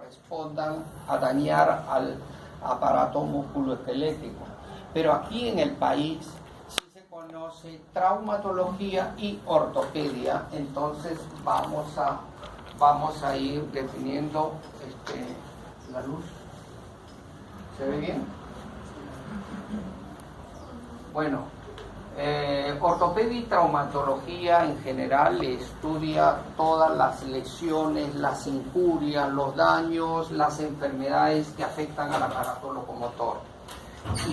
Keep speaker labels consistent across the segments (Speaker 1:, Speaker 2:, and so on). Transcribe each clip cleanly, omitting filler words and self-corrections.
Speaker 1: correspondan a dañar al aparato musculoesquelético. Pero aquí en el país sí se conoce traumatología y ortopedia, entonces vamos a ir definiendo la luz. ¿Se ve bien? Bueno, ortopedia y traumatología en general estudia todas las lesiones, las injurias, los daños, las enfermedades que afectan al aparato locomotor.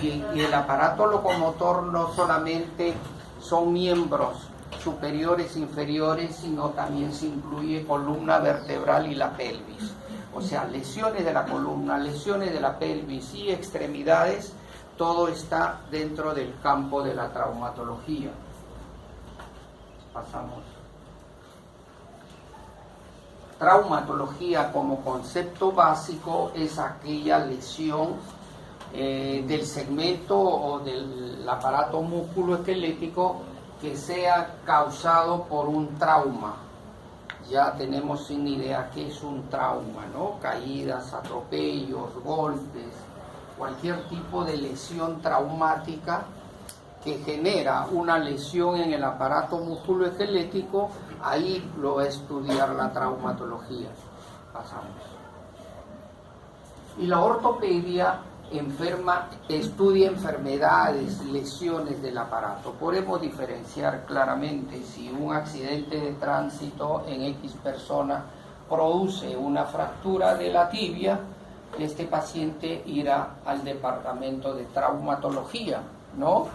Speaker 1: Y el aparato locomotor no solamente son miembros superiores e inferiores, sino también se incluye columna vertebral y la pelvis. O sea, lesiones de la columna, lesiones de la pelvis y extremidades, todo está dentro del campo de la traumatología. Pasamos. Traumatología como concepto básico es aquella lesión del segmento o del aparato musculoesquelético que sea causado por un trauma. Ya tenemos sin idea qué es un trauma, ¿no? Caídas, atropellos, golpes, cualquier tipo de lesión traumática que genera una lesión en el aparato musculoesquelético, ahí lo va a estudiar la traumatología. Pasamos. Y la ortopedia estudia enfermedades, lesiones del aparato. Podemos diferenciar claramente si un accidente de tránsito en X persona produce una fractura de la tibia, este paciente irá al departamento de traumatología, ¿no?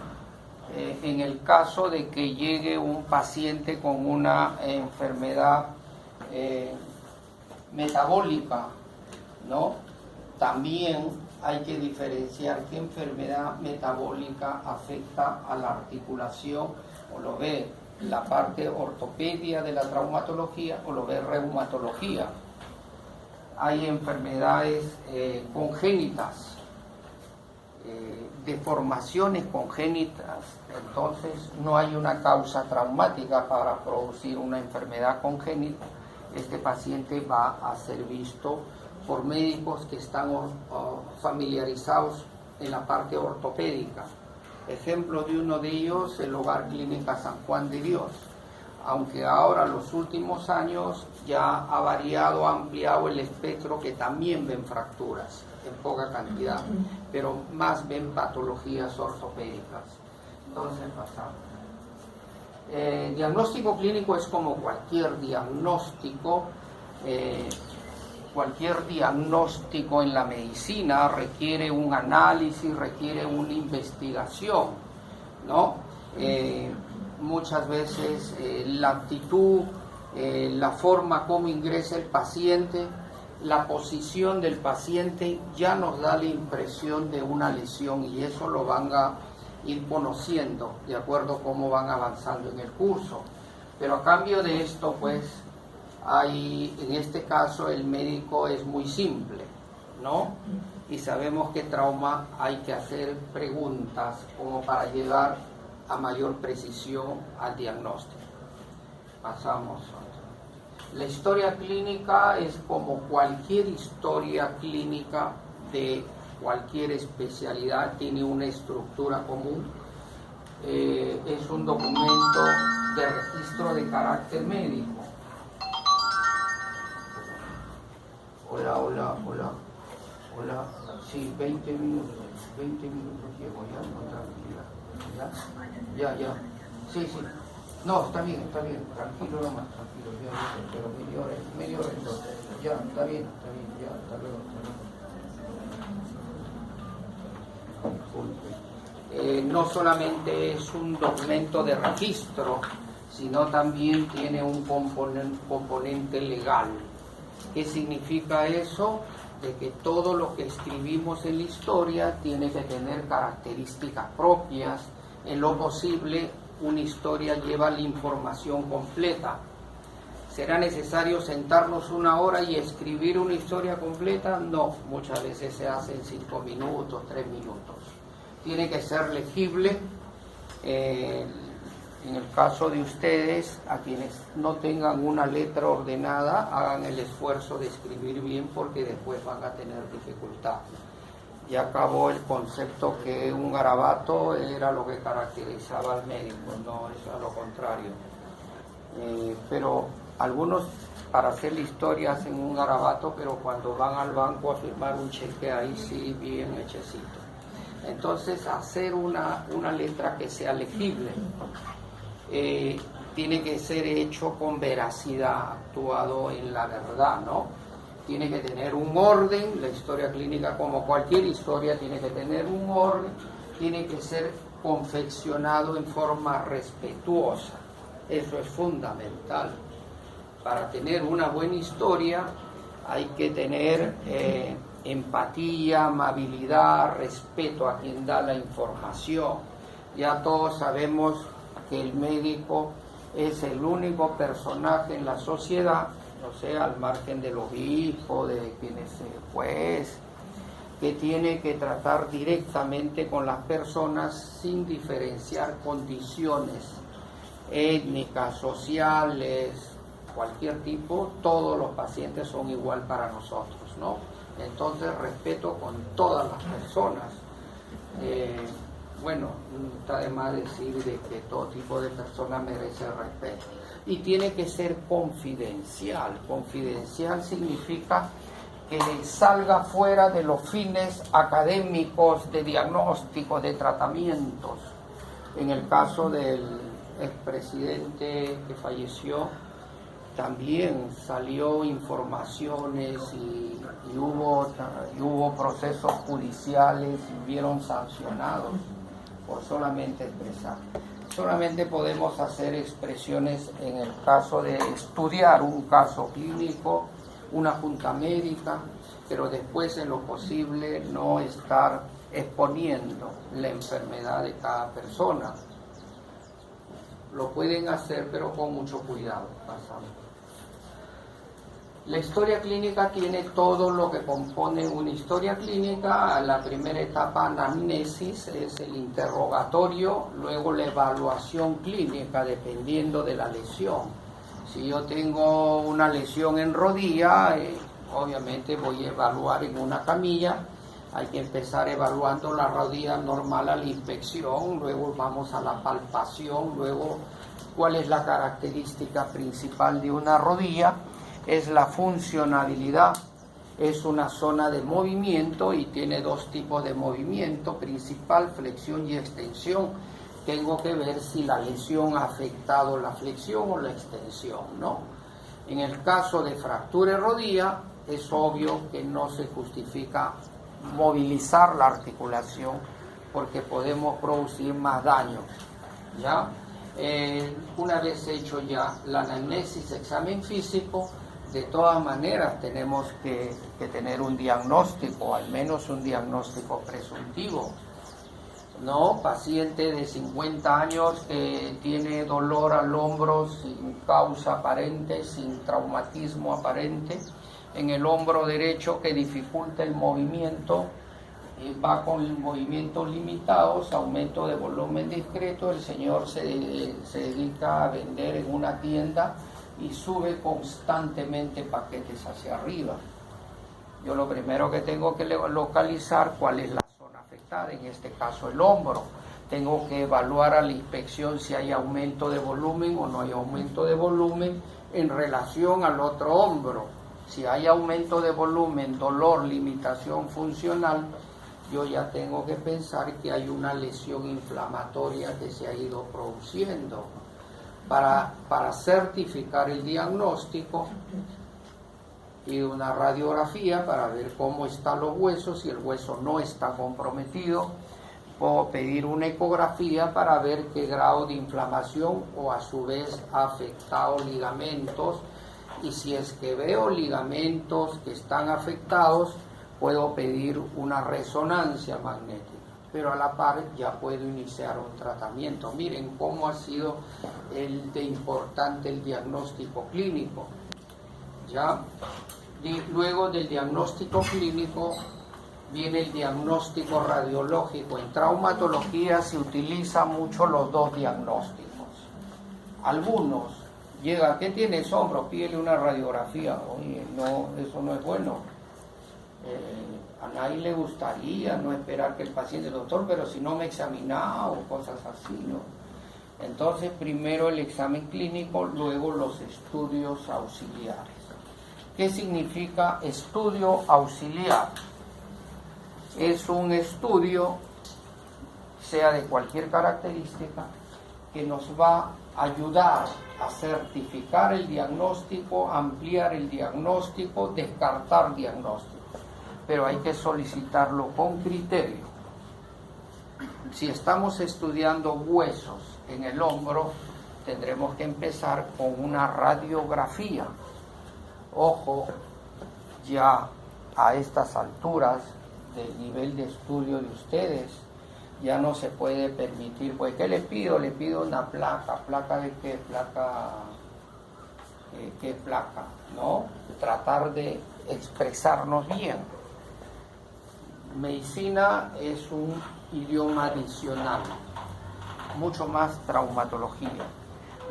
Speaker 1: En el caso de que llegue un paciente con una enfermedad metabólica, ¿no? También hay que diferenciar qué enfermedad metabólica afecta a la articulación, o lo ve la parte ortopedia de la traumatología o lo ve reumatología. Hay enfermedades congénitas, deformaciones congénitas, entonces no hay una causa traumática para producir una enfermedad congénita. Este paciente va a ser visto por médicos que están familiarizados en la parte ortopédica. Ejemplo de uno de ellos, el Hogar Clínica San Juan de Dios. Aunque ahora los últimos años ya ha variado, ha ampliado el espectro, que también ven fracturas en poca cantidad, pero más ven patologías ortopédicas. Entonces pasamos. Diagnóstico clínico es como cualquier diagnóstico. Cualquier diagnóstico en la medicina requiere un análisis, requiere una investigación, ¿no? Muchas veces la actitud, la forma como ingresa el paciente, la posición del paciente ya nos da la impresión de una lesión, y eso lo van a ir conociendo de acuerdo a cómo van avanzando en el curso. Pero a cambio de esto, pues, en este caso el médico es muy simple, ¿no? Y sabemos que trauma hay que hacer preguntas como para llegar a mayor precisión al diagnóstico. Pasamos. La historia clínica es como cualquier historia clínica de cualquier especialidad, tiene una estructura común. Es un documento de registro de carácter médico. Hola. Sí, 20 minutos llevo ya, no, tranquila. Ya. Sí. No, está bien, tranquilo nomás, ya, pero media hora entonces. Ya, está bien, ya, hasta luego. No solamente es un documento de registro, sino también tiene un componente legal. ¿Qué significa eso? De que todo lo que escribimos en la historia tiene que tener características propias. En lo posible, una historia lleva la información completa. ¿Será necesario sentarnos una hora y escribir una historia completa? No, muchas veces se hace en 5 minutos, 3 minutos. Tiene que ser legible, En el caso de ustedes, a quienes no tengan una letra ordenada, hagan el esfuerzo de escribir bien porque después van a tener dificultad. Ya acabó el concepto que un garabato era lo que caracterizaba al médico, no, es a lo contrario. Pero algunos para hacer la historia hacen un garabato, pero cuando van al banco a firmar un cheque, ahí sí bien hechecito. Entonces, hacer una letra que sea legible, tiene que ser hecho con veracidad, actuado en la verdad, ¿no? Tiene que tener un orden, la historia clínica, como cualquier historia, tiene que tener un orden, tiene que ser confeccionado en forma respetuosa. Eso es fundamental. Para tener una buena historia hay que tener empatía, amabilidad, respeto a quien da la información. Ya todos sabemos que el médico es el único personaje en la sociedad, o sea, al margen del obispo, de quien es el juez, que tiene que tratar directamente con las personas sin diferenciar condiciones étnicas, sociales, cualquier tipo. Todos los pacientes son igual para nosotros, ¿no? Entonces, respeto con todas las personas. Bueno, está de más decir de que todo tipo de personas merece respeto. Y tiene que ser confidencial. Confidencial significa que salga fuera de los fines académicos de diagnóstico, de tratamientos. En el caso del expresidente que falleció, también salió informaciones y hubo procesos judiciales y hubieron sancionados por solamente expresar. Solamente podemos hacer expresiones en el caso de estudiar un caso clínico, una junta médica, pero después en lo posible no estar exponiendo la enfermedad de cada persona. Lo pueden hacer, pero con mucho cuidado. La historia clínica tiene todo lo que compone una historia clínica. La primera etapa, anamnesis, es el interrogatorio, luego la evaluación clínica, dependiendo de la lesión. Si yo tengo una lesión en rodilla, obviamente voy a evaluar en una camilla. Hay que empezar evaluando la rodilla normal a la inspección, luego vamos a la palpación, luego cuál es la característica principal de una rodilla. Es la funcionalidad, es una zona de movimiento y tiene dos tipos de movimiento, principal, flexión y extensión. Tengo que ver si la lesión ha afectado la flexión o la extensión, ¿no? En el caso de fractura de rodilla, es obvio que no se justifica movilizar la articulación porque podemos producir más daño, ¿ya? Una vez hecho ya la anamnesis, examen físico, de todas maneras tenemos que tener un diagnóstico, al menos un diagnóstico presuntivo. No, paciente de 50 años que tiene dolor al hombro sin causa aparente, sin traumatismo aparente, en el hombro derecho que dificulta el movimiento, va con movimientos limitados, aumento de volumen discreto. El señor se dedica a vender en una tienda y sube constantemente paquetes hacia arriba. Yo lo primero que tengo que localizar cuál es la zona afectada, en este caso el hombro. Tengo que evaluar a la inspección si hay aumento de volumen o no hay aumento de volumen en relación al otro hombro. Si hay aumento de volumen, dolor, limitación funcional, yo ya tengo que pensar que hay una lesión inflamatoria que se ha ido produciendo. Para certificar el diagnóstico y una radiografía para ver cómo están los huesos. Si el hueso no está comprometido, puedo pedir una ecografía para ver qué grado de inflamación o a su vez ha afectado ligamentos, y si es que veo ligamentos que están afectados, puedo pedir una resonancia magnética, pero a la par ya puedo iniciar un tratamiento. Miren cómo ha sido de importante el diagnóstico clínico. Ya, luego del diagnóstico clínico viene el diagnóstico radiológico. En traumatología se utilizan mucho los dos diagnósticos. algunos llegan, ¿qué tienes, hombro? Pídele una radiografía. Oye, no, eso no es bueno. A nadie le gustaría no esperar que el paciente, doctor, pero si no me he examinado, cosas así, ¿no? Entonces, primero el examen clínico, luego los estudios auxiliares. ¿Qué significa estudio auxiliar? Es un estudio, sea de cualquier característica, que nos va a ayudar a certificar el diagnóstico, ampliar el diagnóstico, descartar diagnósticos. Pero hay que solicitarlo con criterio. Si estamos estudiando huesos en el hombro, tendremos que empezar con una radiografía. Ojo, ya a estas alturas del nivel de estudio de ustedes, ya no se puede permitir, pues, ¿qué le pido? Le pido una placa. ¿Placa de qué? ¿Qué placa? ¿No? Tratar de expresarnos bien. Medicina es un idioma adicional, mucho más traumatología.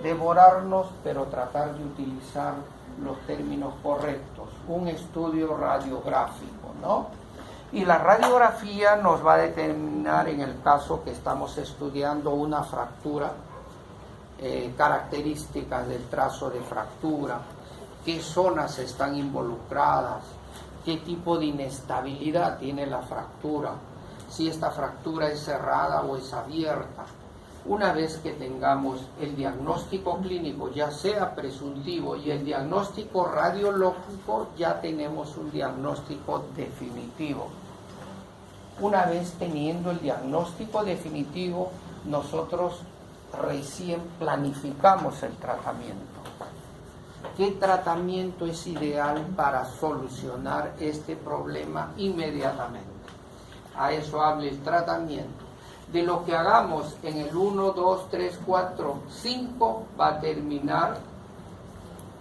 Speaker 1: Devorarnos, pero tratar de utilizar los términos correctos. Un estudio radiográfico, ¿no? Y la radiografía nos va a determinar, en el caso que estamos estudiando una fractura, características del trazo de fractura, qué zonas están involucradas, qué tipo de inestabilidad tiene la fractura, si esta fractura es cerrada o es abierta. Una vez que tengamos el diagnóstico clínico, ya sea presuntivo, y el diagnóstico radiológico, ya tenemos un diagnóstico definitivo. Una vez teniendo el diagnóstico definitivo, nosotros recién planificamos el tratamiento. ¿Qué tratamiento es ideal para solucionar este problema inmediatamente? A eso habla el tratamiento. De lo que hagamos en el 1, 2, 3, 4, 5 va a terminar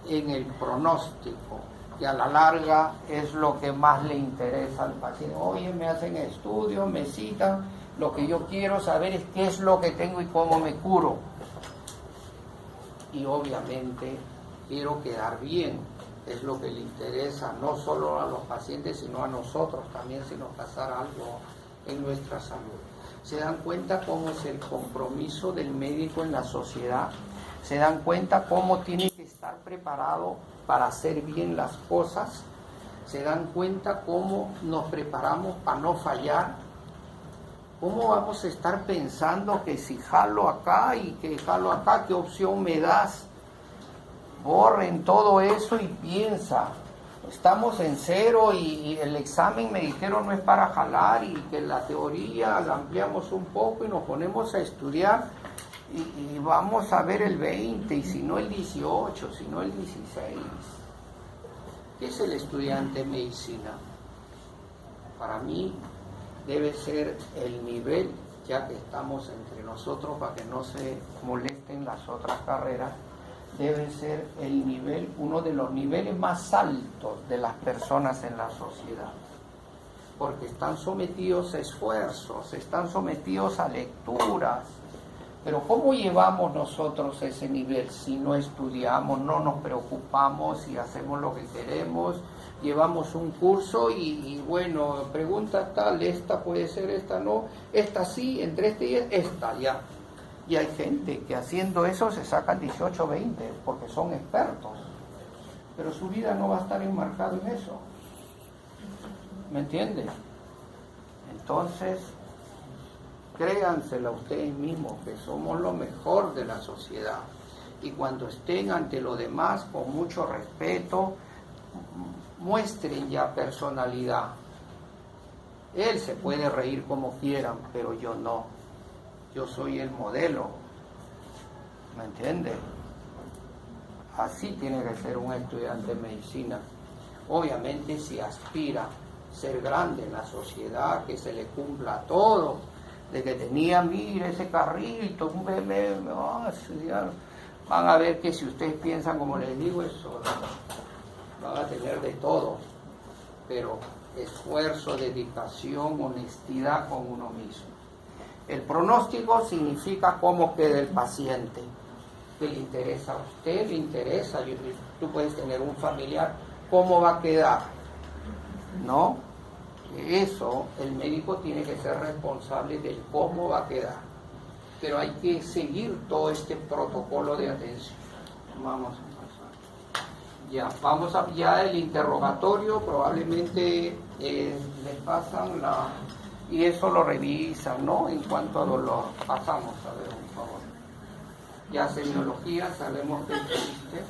Speaker 1: en el pronóstico, que a la larga es lo que más le interesa al paciente. Oye, me hacen estudios, me citan, lo que yo quiero saber es qué es lo que tengo y cómo me curo. Y obviamente quiero quedar bien, es lo que le interesa no solo a los pacientes, sino a nosotros también si nos pasara algo en nuestra salud. ¿Se dan cuenta cómo es el compromiso del médico en la sociedad? ¿Se dan cuenta cómo tiene que estar preparado para hacer bien las cosas? ¿Se dan cuenta cómo nos preparamos para no fallar? ¿Cómo vamos a estar pensando que si jalo acá y que jalo acá, qué opción me das? Borren todo eso y piensa. Estamos en cero y el examen me dijeron no es para jalar, y que la teoría la ampliamos un poco y nos ponemos a estudiar y vamos a ver el 20, y si no el 18, si no el 16. ¿Qué es el estudiante de medicina? Para mí debe ser el nivel, ya que estamos entre nosotros para que no se molesten las otras carreras, debe ser el nivel, uno de los niveles más altos de las personas en la sociedad, porque están sometidos a esfuerzos, están sometidos a lecturas. Pero ¿cómo llevamos nosotros ese nivel si no estudiamos, no nos preocupamos y hacemos lo que queremos? Llevamos un curso y bueno, pregunta tal, esta puede ser, esta no, esta sí, entre este y esta ya. Y hay gente que haciendo eso se sacan 18, 20, porque son expertos. Pero su vida no va a estar enmarcada en eso. ¿Me entienden? Entonces, créansela ustedes mismos, que somos lo mejor de la sociedad. Y cuando estén ante lo demás, con mucho respeto, muestren ya personalidad. Él se puede reír como quieran, pero yo no. Yo soy el modelo, ¿me entiende? Así tiene que ser un estudiante de medicina. Obviamente si aspira a ser grande en la sociedad, que se le cumpla todo, de que tenía, mire, ese carrito, un bebé, van a ver que si ustedes piensan como les digo, eso van a tener de todo, pero esfuerzo, dedicación, honestidad con uno mismo. El pronóstico significa cómo queda el paciente. que le interesa a usted, le interesa, tú puedes tener un familiar, ¿cómo va a quedar? ¿No? Eso, el médico tiene que ser responsable de cómo va a quedar. Pero hay que seguir todo este protocolo de atención. Vamos a pasar. Ya el interrogatorio, probablemente le pasan y eso lo revisan, ¿no? En cuanto a dolor. Pasamos, a ver, por favor. Ya semiología, sabemos que existe.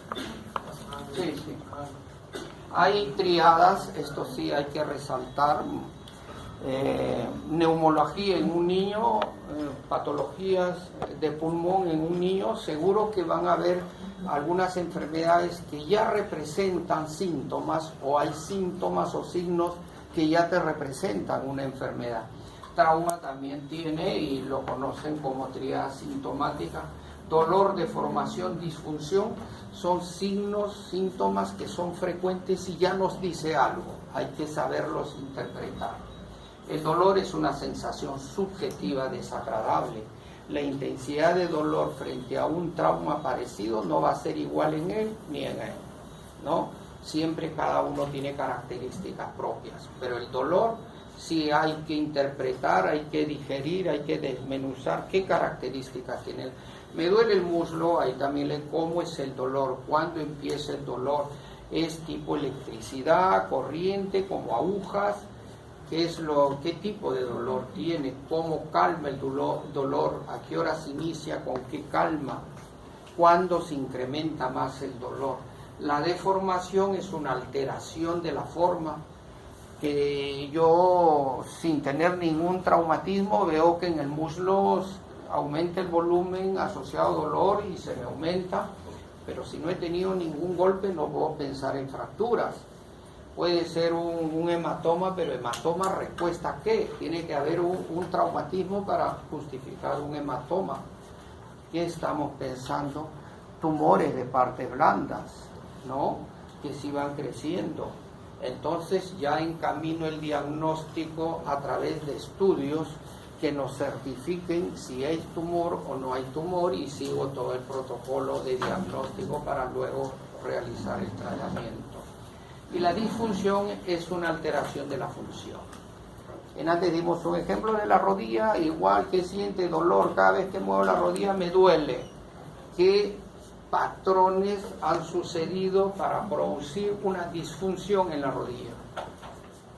Speaker 1: Sí, sí. Hay triadas, esto sí hay que resaltar. Neumología en un niño, patologías de pulmón en un niño, seguro que van a haber algunas enfermedades que ya representan síntomas, o hay síntomas o signos que ya te representan una enfermedad. Trauma también tiene, y lo conocen como tríada sintomática. Dolor, deformación, disfunción son signos, síntomas que son frecuentes y ya nos dice algo, hay que saberlos interpretar. El dolor es una sensación subjetiva desagradable. La intensidad de dolor frente a un trauma parecido no va a ser igual en él ni en él, ¿no? Siempre cada uno tiene características propias, pero el dolor sí hay que interpretar, hay que digerir, hay que desmenuzar qué características tiene. Me duele el muslo, ahí también le cómo es el dolor, cuándo empieza el dolor, es tipo electricidad, corriente, como agujas, qué tipo de dolor tiene, cómo calma el dolor, a qué hora se inicia, con qué calma, cuándo se incrementa más el dolor. La deformación es una alteración de la forma que yo, sin tener ningún traumatismo, veo que en el muslo aumenta el volumen asociado a dolor y se me aumenta, pero si no he tenido ningún golpe no puedo pensar en fracturas. Puede ser un hematoma, pero hematoma respuesta a qué? Tiene que haber un traumatismo para justificar un hematoma. ¿Qué estamos pensando? Tumores de partes blandas, ¿no? Que sí van creciendo. Entonces ya encamino el diagnóstico a través de estudios que nos certifiquen si hay tumor o no hay tumor, y sigo todo el protocolo de diagnóstico para luego realizar el tratamiento. Y la disfunción es una alteración de la función. Antes dimos un ejemplo de la rodilla, igual que siente dolor cada vez que muevo la rodilla, me duele. ¿Qué patrones han sucedido para producir una disfunción en la rodilla?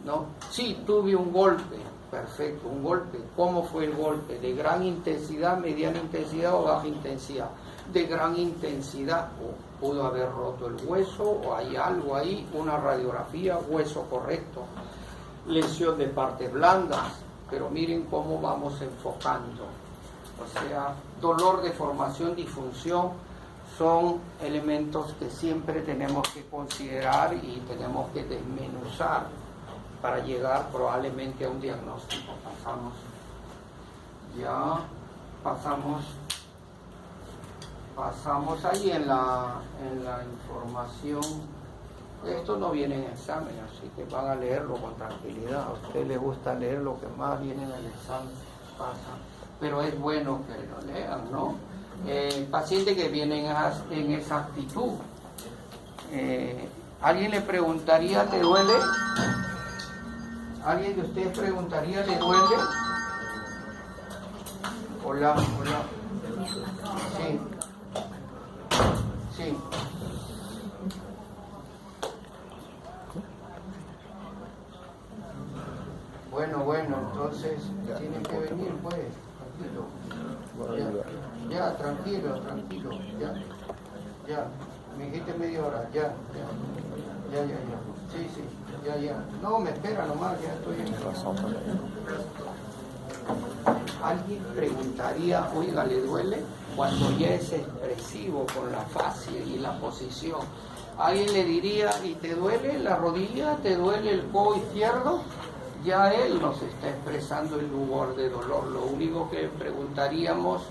Speaker 1: ¿No? Sí, tuve un golpe, perfecto, un golpe. ¿Cómo fue el golpe? ¿De gran intensidad, mediana intensidad o baja intensidad? De gran intensidad, pudo haber roto el hueso, o hay algo ahí, una radiografía, hueso correcto, lesión de partes blandas, pero miren cómo vamos enfocando. O sea, dolor, deformación, disfunción son elementos que siempre tenemos que considerar y tenemos que desmenuzar para llegar probablemente a un diagnóstico. Pasamos ahí en la información. Esto no viene en examen, así que van a leerlo con tranquilidad. A usted le gusta leer lo que más viene en el examen, pasa. Pero es bueno que lo lean, ¿no? Paciente que viene en esa actitud. ¿Alguien le preguntaría, ¿te duele? ¿Alguien de ustedes preguntaría, ¿le duele? Hola. Sí. Sí. Bueno, entonces tienen que venir, pues, tranquilo. Ya, tranquilo, ya. Me dijiste media hora, ya. Sí, ya. No, me espera nomás, ya estoy en razón. Alguien preguntaría, oiga, ¿le duele? Cuando ya es expresivo con la fascia y la posición. Alguien le diría, ¿y te duele la rodilla? ¿Te duele el codo izquierdo? Ya él nos está expresando el lugar de dolor. Lo único que preguntaríamos,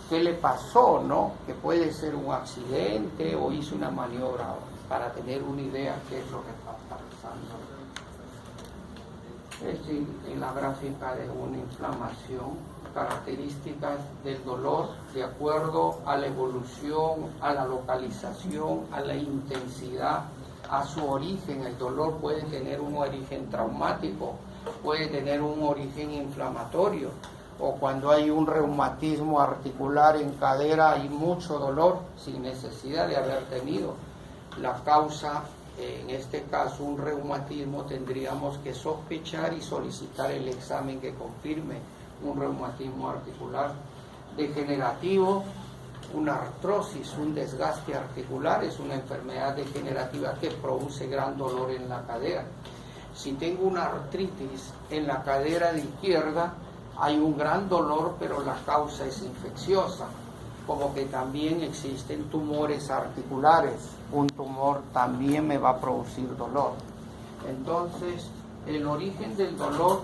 Speaker 1: ¿qué le pasó, no? Que puede ser un accidente o hizo una maniobra, para tener una idea qué es lo que está pasando. En la gráfica de una inflamación características del dolor de acuerdo a la evolución, a la localización, a la intensidad, a su origen. El dolor puede tener un origen traumático, puede tener un origen inflamatorio, o cuando hay un reumatismo articular en cadera hay mucho dolor sin necesidad de haber tenido la causa. En este caso, un reumatismo, tendríamos que sospechar y solicitar el examen que confirme un reumatismo articular. Degenerativo, una artrosis, un desgaste articular, es una enfermedad degenerativa que produce gran dolor en la cadera. Si tengo una artritis en la cadera de izquierda, hay un gran dolor, pero la causa es infecciosa. Como que también existen tumores articulares. Un tumor también me va a producir dolor. Entonces, el origen del dolor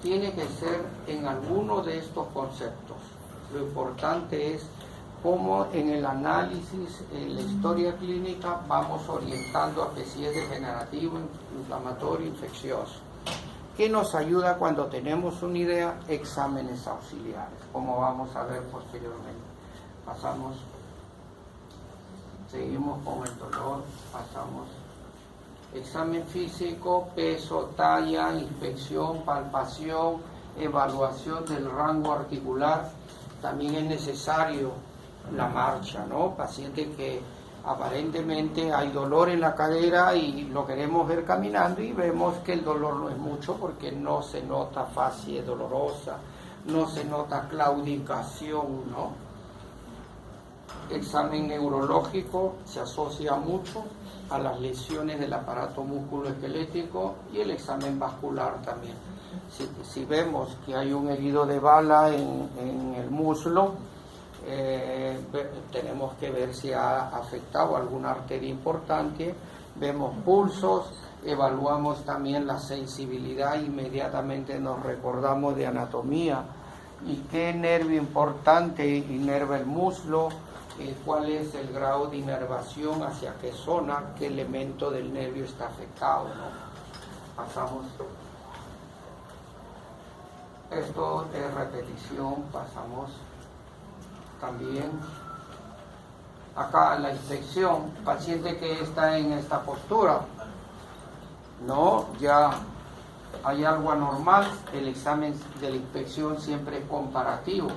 Speaker 1: tiene que ser en alguno de estos conceptos. Lo importante es cómo en el análisis, en la historia clínica, vamos orientando a que si es degenerativo, inflamatorio, infeccioso. ¿Qué nos ayuda cuando tenemos una idea? Exámenes auxiliares, como vamos a ver posteriormente. Pasamos, seguimos con el dolor, pasamos. Examen físico, peso, talla, inspección, palpación, evaluación del rango articular. También es necesario la marcha, ¿no? Paciente que aparentemente hay dolor en la cadera y lo queremos ver caminando y vemos que el dolor no es mucho porque no se nota fascie dolorosa, no se nota claudicación, ¿no? Examen neurológico se asocia mucho a las lesiones del aparato musculoesquelético y el examen vascular también. Si vemos que hay un herido de bala en el muslo, tenemos que ver si ha afectado alguna arteria importante, vemos pulsos, evaluamos también la sensibilidad, inmediatamente nos recordamos de anatomía y qué nervio importante inerva el muslo, cuál es el grado de inervación, hacia qué zona, qué elemento del nervio está afectado, ¿no? Pasamos. Esto es repetición, pasamos también. Acá la inspección, paciente que está en esta postura, ¿no? Ya hay algo anormal, el examen de la inspección siempre es comparativo.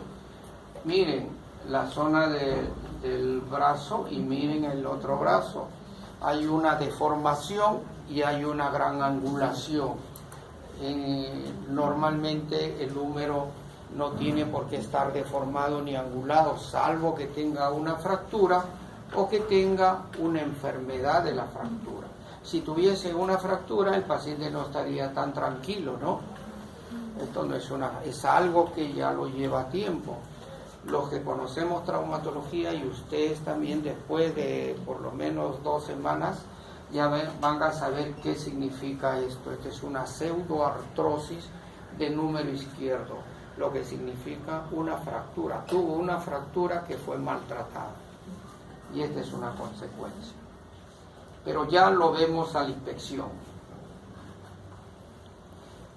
Speaker 1: Miren la zona del brazo y miren el otro brazo. Hay una deformación y hay una gran angulación. Normalmente el húmero no tiene por qué estar deformado ni angulado, salvo que tenga una fractura o que tenga una enfermedad de la fractura. Si tuviese una fractura, el paciente no estaría tan tranquilo, ¿no? Esto no es algo que ya lo lleva tiempo. Los que conocemos traumatología y ustedes también, después de por lo menos 2 semanas, ya van a saber qué significa esto. Esta es una pseudoartrosis de número izquierdo, lo que significa una fractura. Tuvo una fractura que fue maltratada y esta es una consecuencia. Pero ya lo vemos a la inspección.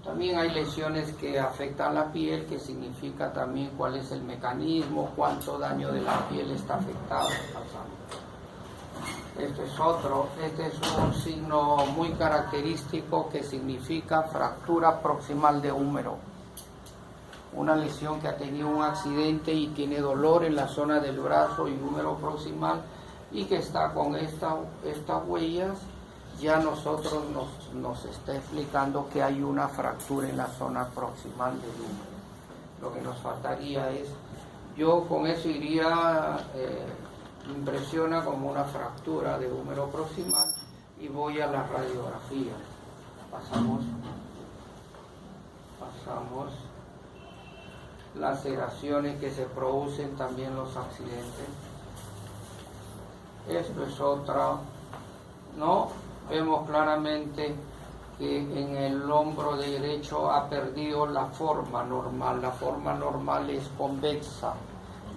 Speaker 1: También hay lesiones que afectan la piel, que significa también cuál es el mecanismo, cuánto daño de la piel está afectado. Este es un signo muy característico que significa fractura proximal de húmero. Una lesión que ha tenido un accidente y tiene dolor en la zona del brazo y húmero proximal y que está con estas huellas, ya nosotros nos está explicando que hay una fractura en la zona proximal del húmero. Lo que nos faltaría es, yo con eso iría, impresiona como una fractura de húmero proximal y voy a la radiografía. Pasamos laceraciones que se producen también los accidentes. Esto es otra, ¿no? Vemos claramente que en el hombro derecho ha perdido la forma normal. La forma normal es convexa,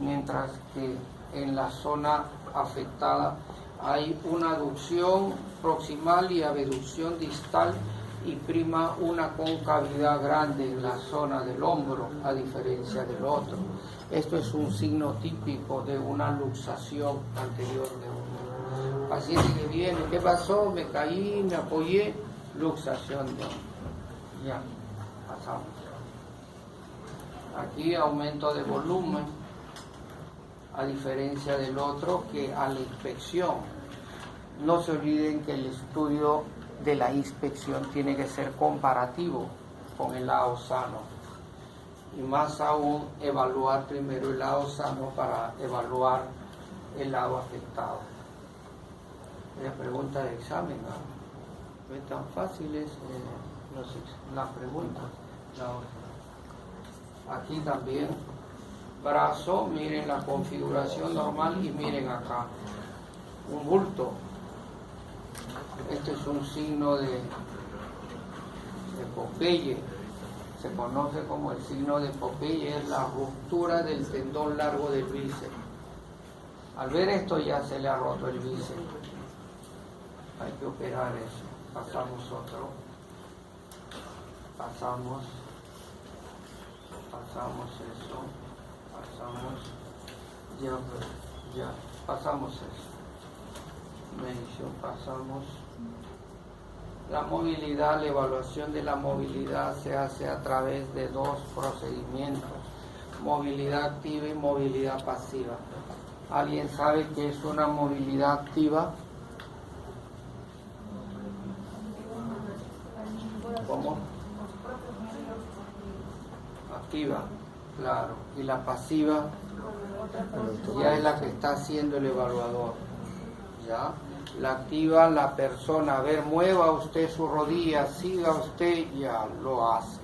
Speaker 1: mientras que en la zona afectada hay una aducción proximal y abducción distal y prima una concavidad grande en la zona del hombro, a diferencia del otro. Esto es un signo típico de una luxación anterior de hombro. Paciente que viene, ¿qué pasó? Me caí, me apoyé, luxación de hombro. Ya, pasamos. Aquí aumento de volumen, a diferencia del otro que a la inspección. No se olviden que el estudio de la inspección tiene que ser comparativo con el lado sano. Y más aún, evaluar primero el lado sano para evaluar el lado afectado. La pregunta de examen, ¿no? Es tan fáciles las preguntas. Aquí también, brazo, miren la configuración normal y miren acá, un bulto. Este es un signo de Popeye, se conoce como el signo de Popeye, es la ruptura del tendón largo del bíceps. Al ver esto ya se le ha roto el bíceps, hay que operar eso. Pasamos otro, pasamos eso, pasamos eso. Pasamos. La movilidad, la evaluación de la movilidad se hace a través de dos procedimientos: movilidad activa y movilidad pasiva. ¿Alguien sabe qué es una movilidad activa? ¿Cómo? Activa, claro. Y la pasiva ya es la que está haciendo el evaluador. ¿Ya? La activa, la persona, a ver, mueva usted su rodilla, siga usted, ya lo hace.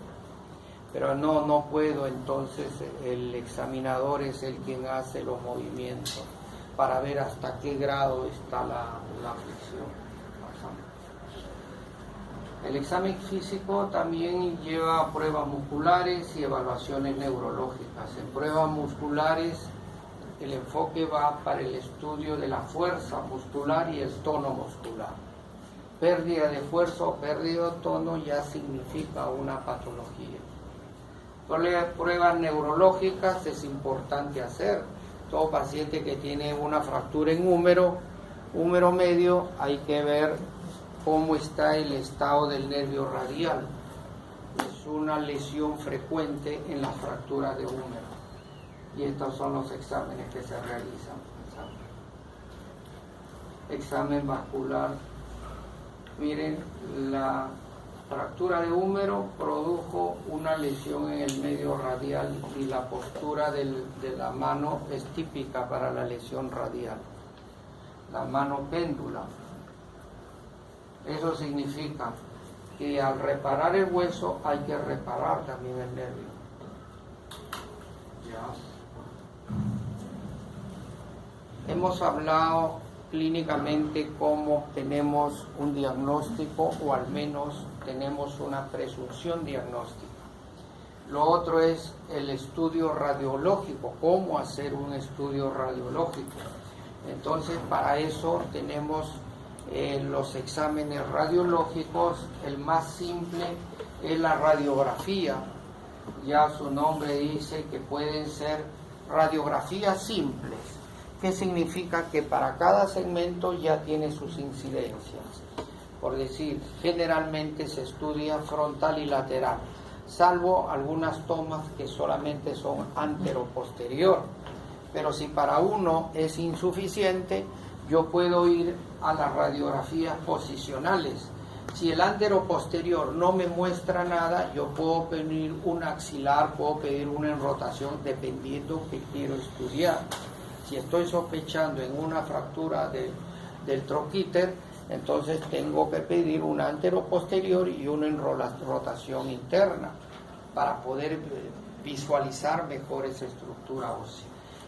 Speaker 1: Pero no puedo, entonces el examinador es el quien hace los movimientos para ver hasta qué grado está la flexión. El examen físico también lleva pruebas musculares y evaluaciones neurológicas. En pruebas musculares el enfoque va para el estudio de la fuerza muscular y el tono muscular. Pérdida de fuerza o pérdida de tono ya significa una patología. Pruebas neurológicas es importante hacer. Todo paciente que tiene una fractura en húmero medio, hay que ver cómo está el estado del nervio radial. Es una lesión frecuente en las fracturas de húmero. Y estos son los exámenes que se realizan. Examen vascular. Miren, la fractura de húmero produjo una lesión en el medio radial y la postura de la mano es típica para la lesión radial. La mano péndula. Eso significa que al reparar el hueso hay que reparar también el nervio. Ya. Hemos hablado clínicamente cómo tenemos un diagnóstico o al menos tenemos una presunción diagnóstica. Lo otro es el estudio radiológico, cómo hacer un estudio radiológico. Entonces, para eso tenemos los exámenes radiológicos. El más simple es la radiografía. Ya su nombre dice que pueden ser radiografías simples. ¿Qué significa? Que para cada segmento ya tiene sus incidencias. Por decir, generalmente se estudia frontal y lateral, salvo algunas tomas que solamente son antero-posterior. Pero si para uno es insuficiente, yo puedo ir a las radiografías posicionales. Si el antero-posterior no me muestra nada, yo puedo pedir un axilar, puedo pedir una enrotación, dependiendo que quiero estudiar. Si estoy sospechando en una fractura del troquíter, entonces tengo que pedir un antero-posterior y una rotación interna para poder visualizar mejor esa estructura ósea.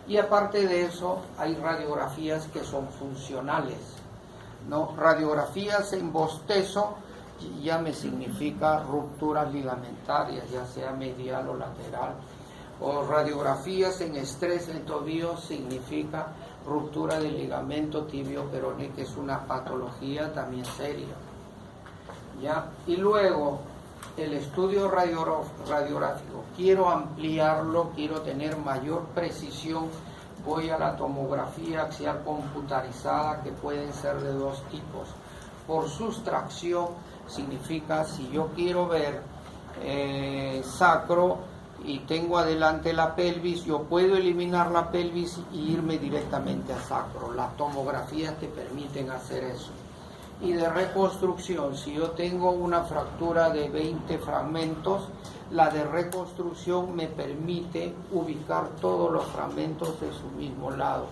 Speaker 1: Y aparte de eso, hay radiografías que son funcionales, ¿no? Radiografías en bostezo ya me significa rupturas ligamentarias, ya sea medial o lateral. O radiografías en estrés en tobillo significa ruptura del ligamento tibio peroné, que es una patología también seria. ¿ya? Y luego el estudio radiográfico, quiero ampliarlo, quiero tener mayor precisión, voy a la tomografía axial computarizada, que pueden ser de dos tipos. Por sustracción significa, si yo quiero ver sacro y tengo adelante la pelvis, yo puedo eliminar la pelvis y irme directamente a sacro. Las tomografías te permiten hacer eso. Y de reconstrucción, si yo tengo una fractura de 20 fragmentos, la de reconstrucción me permite ubicar todos los fragmentos de su mismo lado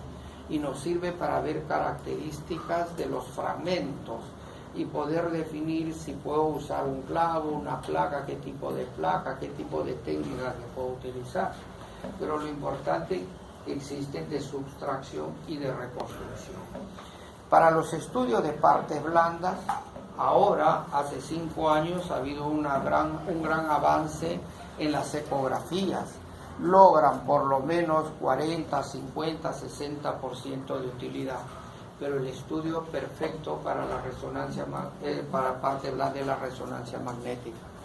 Speaker 1: y nos sirve para ver características de los fragmentos y poder definir si puedo usar un clavo, una placa, qué tipo de placa, qué tipo de técnica que puedo utilizar. Pero lo importante, que existen de subtracción y de reconstrucción. Para los estudios de partes blandas, ahora, hace 5 años, ha habido un gran avance en las ecografías. Logran por lo menos 40, 50, 60% de utilidad. Pero el estudio perfecto para la resonancia, para parte blanda, es la resonancia magnética.